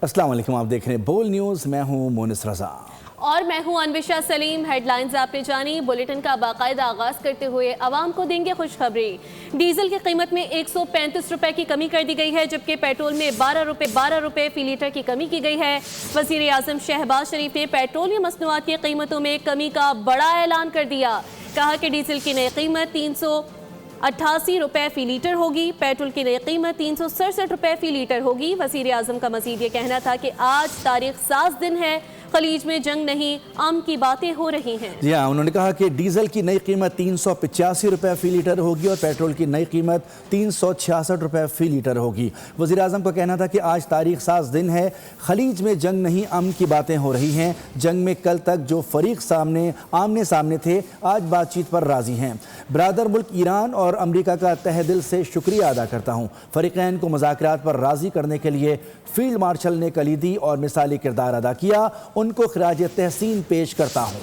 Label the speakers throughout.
Speaker 1: अस्सलाम वालेकुम, आप देख रहे हैं बोल न्यूज़। मैं हूं मोनिस रजा
Speaker 2: और मैं हूं अनविशा सलीम। हेडलाइंस आपने जानी। बुलेटिन का बाकायदा आगाज करते हुए आवाम को देंगे खुशखबरी। डीजल की कीमत में 135 रुपए की कमी कर दी गई है, जबकि पेट्रोल में 12 रुपए फी लीटर की कमी की गई है। वजीर आजम शहबाज शरीफ ने पेट्रोलियम मसनूआत की कीमतों में कमी का बड़ा ऐलान कर दिया। कहा कि डीजल की नई कीमत 388 रुपए फी लीटर होगी, पेट्रोल की नई कीमत 367 रुपए फी लीटर होगी। वजीर आजम का मजीद ये कहना था कि आज तारीख साज दिन है, खलीज में जंग नहीं, अमन की बातें हो रही हैं।
Speaker 1: जी हाँ, उन्होंने कहा कि डीजल की नई कीमत 385 रुपए फी लीटर होगी और पेट्रोल की नई कीमत 366 रुपए फी लीटर होगी। वज़ीर आज़म का कहना था कि आज तारीख साज दिन है, खलीज में जंग नहीं, अमन की बातें हो रही हैं। जंग में कल तक जो फरीक आमने सामने थे, आज बातचीत पर राजी हैं। ब्रादर मुल्क ईरान और अमरीका का तहे दिल से शुक्रिया अदा करता हूँ। फरीकैन को मुज़ाकरात पर राजी करने के लिए फील्ड मार्शल ने कलीदी और मिसाली किरदार अदा किया, उनको खिराज तहसीन पेश करता हूँ।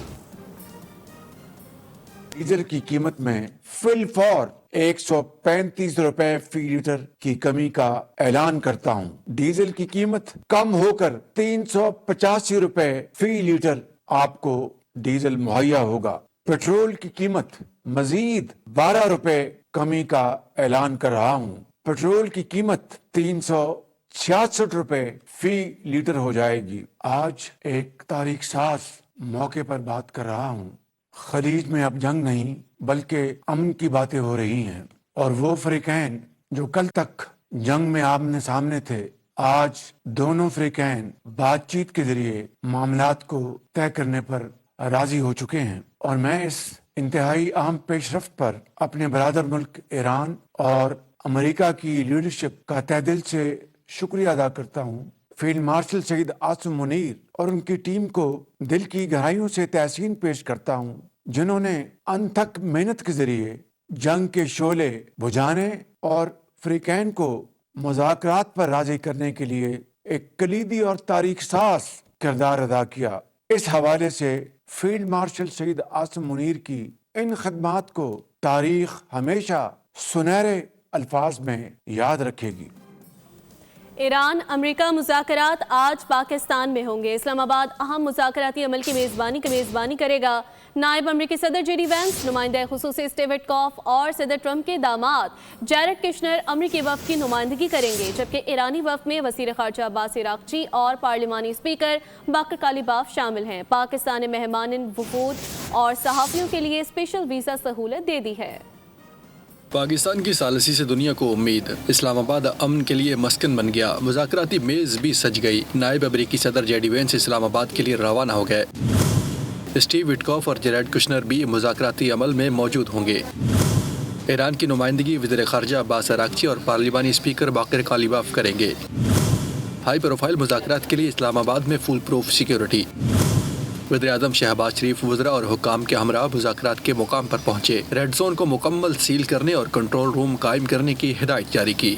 Speaker 3: डीजल की कीमत में फिल फॉर 135 रुपए फी लीटर की कमी का ऐलान करता हूँ। डीजल की कीमत कम होकर 385 रुपए फी लीटर आपको डीजल मुहैया होगा। पेट्रोल की कीमत मजीद 12 रुपए कमी का ऐलान कर रहा हूँ। पेट्रोल की कीमत 366 रुपए फी लीटर हो जाएगी। आज एक तारीख साज मौके पर बात कर रहा हूँ। खलीज में अब जंग नहीं बल्कि अमन की बातें हो रही हैं, और वो फरीकैन जो कल तक जंग में आमने सामने थे, आज दोनों फरीकैन बातचीत के जरिए मामलात को तय करने पर राजी हो चुके हैं। और मैं इस इंतहाई अहम पेशरफ्त पर अपने बरादर मुल्क ईरान और अमेरिका की लीडरशिप का तहे दिल से शुक्रिया अदा करता हूँ। फील्ड मार्शल सईद आसिम मुनीर और उनकी टीम को दिल की गहराइयों से तहसीन पेश करता हूँ, जिन्होंने अनथक मेहनत के जरिए जंग के शोले बुझाने और फरीकैन को मुज़ाकरात पर राजी करने के लिए एक कलीदी और तारीख साज किरदार अदा किया। इस हवाले से फील्ड मार्शल सईद आसिम मुनीर की इन खदमात को तारीख हमेशा सुनहरे अल्फाज में याद रखेगी।
Speaker 2: ईरान अमेरिका मुज़ाकरात आज पाकिस्तान में होंगे। इस्लामाबाद अहम मुज़ाकराती अमल की मेज़बानी करेगा। नायब अमरीकी सदर जेडी वैंस, नुमाइंदा खुसूसी स्टीव विटकॉफ और सदर ट्रंप के दामाद जैरेड कुशनर अमरीकी वफ़द की नुमाइंदगी करेंगे, जबकि ईरानी वफ़द में वज़ीर ख़ारजा अब्बास अराग़ची और पार्लिमानी स्पीकर बाकर कालिबाफ शामिल हैं। पाकिस्तान ने मेहमान वफूद और सहाफ़ियों के लिए स्पेशल वीज़ा सहूलत दे दी है।
Speaker 4: पाकिस्तान की सालसी से दुनिया को उम्मीद, इस्लामाबाद अमन के लिए मस्कन बन गया, मुज़ाकराती मेज़ भी सज गई। नायब अमरीकी सदर जेडी वैंस इस्लामाबाद के लिए रवाना हो गए। स्टीव विटकॉफ और जैरेड कुशनर भी मुज़ाकराती अमल में मौजूद होंगे। ईरान की नुमाइंदगी वज़ीर ख़ारजा अब्बास अराग़ची और पार्लिमानी स्पीकर बाकर कालिबाफ करेंगे। हाई प्रोफाइल मुज़ाकरात के लिए इस्लामाबाद में फुल प्रूफ सिक्योरिटी। वज़ीर आज़म शहबाज शरीफ वज़रा और हुक्काम के हमरा मुज़ाकरात के मुकाम पर पहुँचे। रेड जोन को मुकम्मल सील करने और कंट्रोल रूम कायम करने की हिदायत जारी की।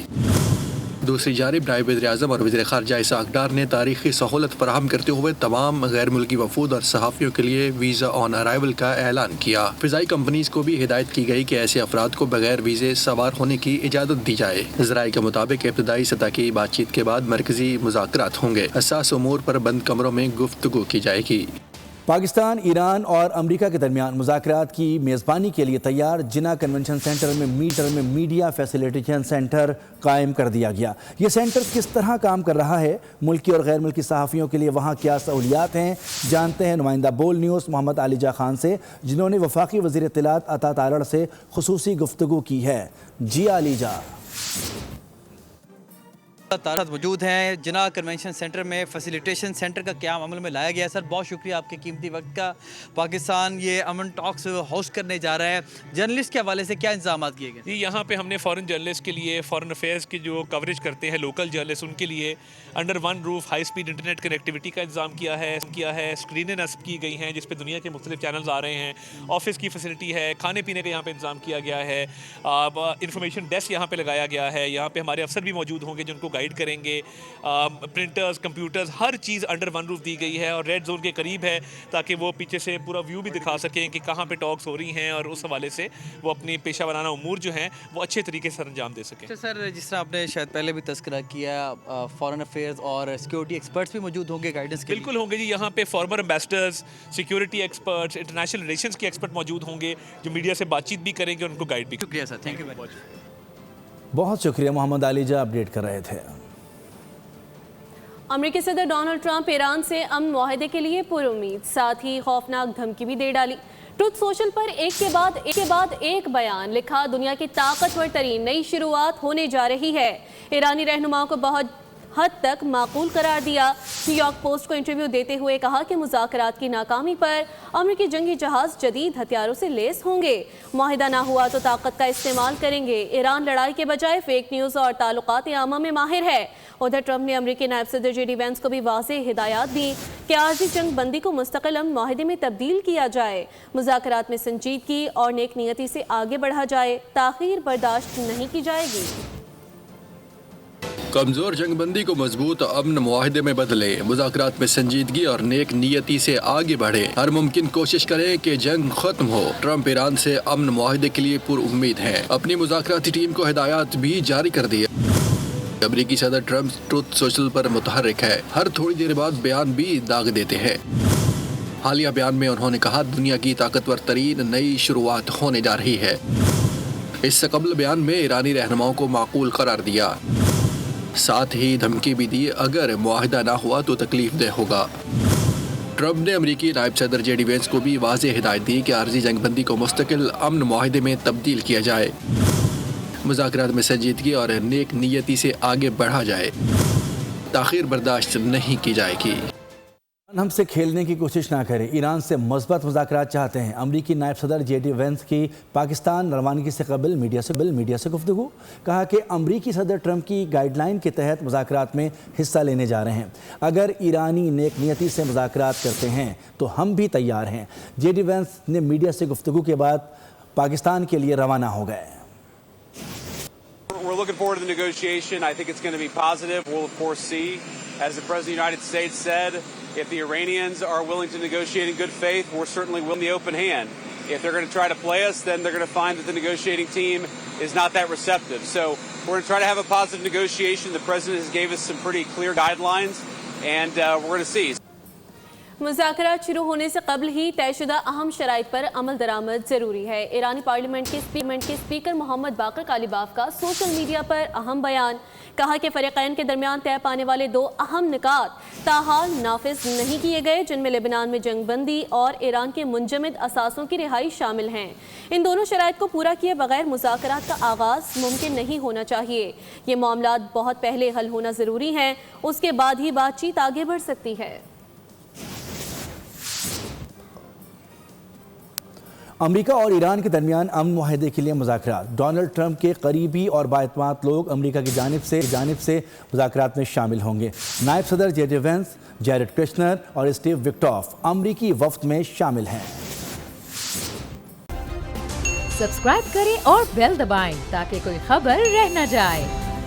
Speaker 4: दूसरी जानिब नायब वज़ीर आज़म और वज़ीर ख़ारजा इसहाक़ डार ने तारीख़ी सहूलत फराहम करते हुए तमाम गैर मुल्की वफूद और सहाफ़ियों के लिए वीज़ा ऑन अराइवल का ऐलान किया। फ़िज़ाई कंपनीज़ को भी हिदायत की गई कि ऐसे अफराद को बगैर वीज़े सवार होने की इजाज़त दी जाए। ज़राए के मुताबिक इब्तदाई सतह की बातचीत के बाद मरकज़ी मुज़ाकरात होंगे। हसास उमूर पर बंद कमरों में गुफ्तगू की जाएगी।
Speaker 1: पाकिस्तान, ईरान और अमेरिका के दरमियान मुज़ाकरात की मेज़बानी के लिए तैयार जिना कन्वेंशन सेंटर में मीडिया फैसिलिटेशन सेंटर कायम कर दिया गया। ये सेंटर किस तरह काम कर रहा है, मुल्की और गैर मुल्की सहाफ़ियों के लिए वहाँ क्या सहूलियात हैं, जानते हैं नुमाइंदा बोल न्यूज़ मोहम्मद आलिजा खान से, जिन्होंने वफाकी वज़ीर इत्तलात अता तारड़ से खुसूसी गुफ्तगू की है। जी आलिजा।
Speaker 5: तारत मौजूद हैं जिना कन्वेंशन सेंटर में। फैसिलिटेशन सेंटर का क्या अमल में लाया गया है। सर बहुत शुक्रिया आपके कीमती वक्त का। पाकिस्तान ये अमन टॉक्स होस्ट करने जा रहा है, जर्नलिस्ट के हवाले से क्या इंतजाम किए गए?
Speaker 6: जी, यहाँ पे हमने फ़ॉरेन जर्नलिस्ट के लिए, फ़ॉरेन अफेयर्स की जो कवरेज करते हैं लोकल जर्नलिस्ट, उनके लिए under one roof high speed internet connectivity का इंतजाम किया है। स्क्रीनें नस्ब की गई हैं जिस पे दुनिया के मुख्तलिफ चैनल्स आ रहे हैं। ऑफिस की फैसिलिटी है, खाने पीने का यहाँ पे इंतजाम किया गया है। इंफॉर्मेशन डेस्क यहाँ पे लगाया गया है। यहाँ पे हमारे अफसर भी मौजूद होंगे जिनको گائیڈ کریں گے. پرنٹرز, کمپیوٹرز, ہر چیز انڈر ون روف دی گئی ہے اور ریڈ زون کے قریب ہے تاکہ وہ پیچھے سے پورا ویو بھی دکھا سکیں کہ کہاں پہ ٹاکس ہو رہی ہیں اور اس حوالے سے وہ اپنی پیشہ ورانہ امور جو ہیں وہ اچھے طریقے سے انجام دے سکیں.
Speaker 5: سر جس طرح آپ نے شاید پہلے بھی تذکرہ کیا فارن افیئرز اور سیکورٹی ایکسپرٹس بھی موجود ہوں گے گائیڈنس کے لیے.
Speaker 6: بالکل ہوں گے جی. یہاں پہ former ambassadors, security experts, international relations کے ایکسپرٹ موجود ہوں گے جو میڈیا سے بات چیت بھی کریں گے اور ان کو گائیڈ بھی.
Speaker 5: شکریہ سر, تھینک یو ویری مچ.
Speaker 1: بہت شکریہ. محمد علی جا اپڈیٹ کر رہے تھے.
Speaker 2: امریکی صدر ڈونلڈ ٹرمپ ایران سے امن معاہدے کے لیے پر امید, ساتھ ہی خوفناک دھمکی بھی دے ڈالی. ٹروتھ سوشل پر ایک کے بعد ایک بیان لکھا, دنیا کی طاقتور ترین نئی شروعات ہونے جا رہی ہے. ایرانی رہنماؤں کو بہت حد تک معقول قرار دیا. نیو یارک پوسٹ کو انٹرویو دیتے ہوئے کہا کہ مذاکرات کی ناکامی پر امریکی جنگی جہاز جدید ہتھیاروں سے لیس ہوں گے. معاہدہ نہ ہوا تو طاقت کا استعمال کریں گے. ایران لڑائی کے بجائے فیک نیوز اور تعلقات عامہ میں ماہر ہے. ادھر ٹرمپ نے امریکی نائب صدر جے ڈی وینس کو بھی واضح ہدایات دی کہ عارضی جنگ بندی کو مستقل امن معاہدے میں تبدیل کیا جائے. مذاکرات میں سنجیدگی اور نیک نیتی سے آگے بڑھا جائے. تاخیر برداشت نہیں کی جائے گی.
Speaker 4: کمزور جنگ بندی کو مضبوط امن معاہدے میں بدلے. مذاکرات میں سنجیدگی اور نیک نیتی سے آگے بڑھے. ہر ممکن کوشش کریں کہ جنگ ختم ہو. ٹرمپ ایران سے امن معاہدے کے لیے پر امید ہیں. اپنی مذاکراتی ٹیم کو ہدایات بھی جاری کر دی. امریکی صدر ٹرمپ ٹروتھ سوشل پر متحرک ہے. ہر تھوڑی دیر بعد بیان بھی داغ دیتے ہیں. حالیہ بیان میں انہوں نے کہا دنیا کی طاقتور ترین نئی شروعات ہونے جا رہی ہے. اس سے قبل بیان میں ایرانی رہنماؤں کو معقول قرار دیا. ساتھ ہی دھمکی بھی دی اگر معاہدہ نہ ہوا تو تکلیف دہ ہوگا. ٹرمپ نے امریکی نائب صدر جے ڈی وینس کو بھی واضح ہدایت دی کہ عارضی جنگ بندی کو مستقل امن معاہدے میں تبدیل کیا جائے. مذاکرات میں سنجیدگی اور نیک نیتی سے آگے بڑھا جائے. تاخیر برداشت نہیں کی جائے گی.
Speaker 1: ہم سے کھیلنے کی کوشش نہ کریں. ایران سے مثبت مذاکرات چاہتے ہیں. امریکی نائب صدر جے ڈی وینس کی پاکستان روانگی سے قبل میڈیا سے گفتگو. کہا کہ امریکی صدر ٹرمپ کی گائیڈ لائن کے تحت مذاکرات میں حصہ لینے جا رہے ہیں. اگر ایرانی نیک نیتی سے مذاکرات کرتے ہیں تو ہم بھی تیار ہیں. جے ڈی وینس نے میڈیا سے گفتگو کے بعد پاکستان کے لیے روانہ ہو گئے.
Speaker 7: We're looking forward to the negotiation. I think it's going to be positive. We'll of course see, as the President of the United States said, if the Iranians are willing to negotiate in good faith, we're certainly willing the open hand. If they're going to try to play us, then they're going to find that the negotiating team is not that receptive. So we're going to try to have a positive negotiation. The President has gave us some pretty clear guidelines, and we're going to see.
Speaker 2: مذاکرات شروع ہونے سے قبل ہی طے شدہ اہم شرائط پر عمل درآمد ضروری ہے. ایرانی پارلیمنٹ کے اسپیکر محمد باقر کالیباف کا سوشل میڈیا پر اہم بیان. کہا کہ فریقین کے درمیان طے پانے والے 2 اہم نکات تاحال نافذ نہیں کیے گئے, جن میں لبنان میں جنگ بندی اور ایران کے منجمد اثاثوں کی رہائی شامل ہیں. ان دونوں شرائط کو پورا کیے بغیر مذاکرات کا آغاز ممکن نہیں ہونا چاہیے. یہ معاملات بہت پہلے حل ہونا ضروری ہیں, اس کے بعد ہی بات چیت آگے بڑھ سکتی ہے.
Speaker 1: امریکہ اور ایران کے درمیان امن معاہدے کے لیے مذاکرات. ڈونلڈ ٹرمپ کے قریبی اور بااعتماد لوگ امریکہ کی جانب سے مذاکرات میں شامل ہوں گے. نائب صدر J D Vance, Jared Kushner اور اسٹیو وکٹوف امریکی وفد میں شامل ہیں.
Speaker 8: سبسکرائب کریں اور بیل دبائیں تاکہ کوئی خبر رہ نہ جائے.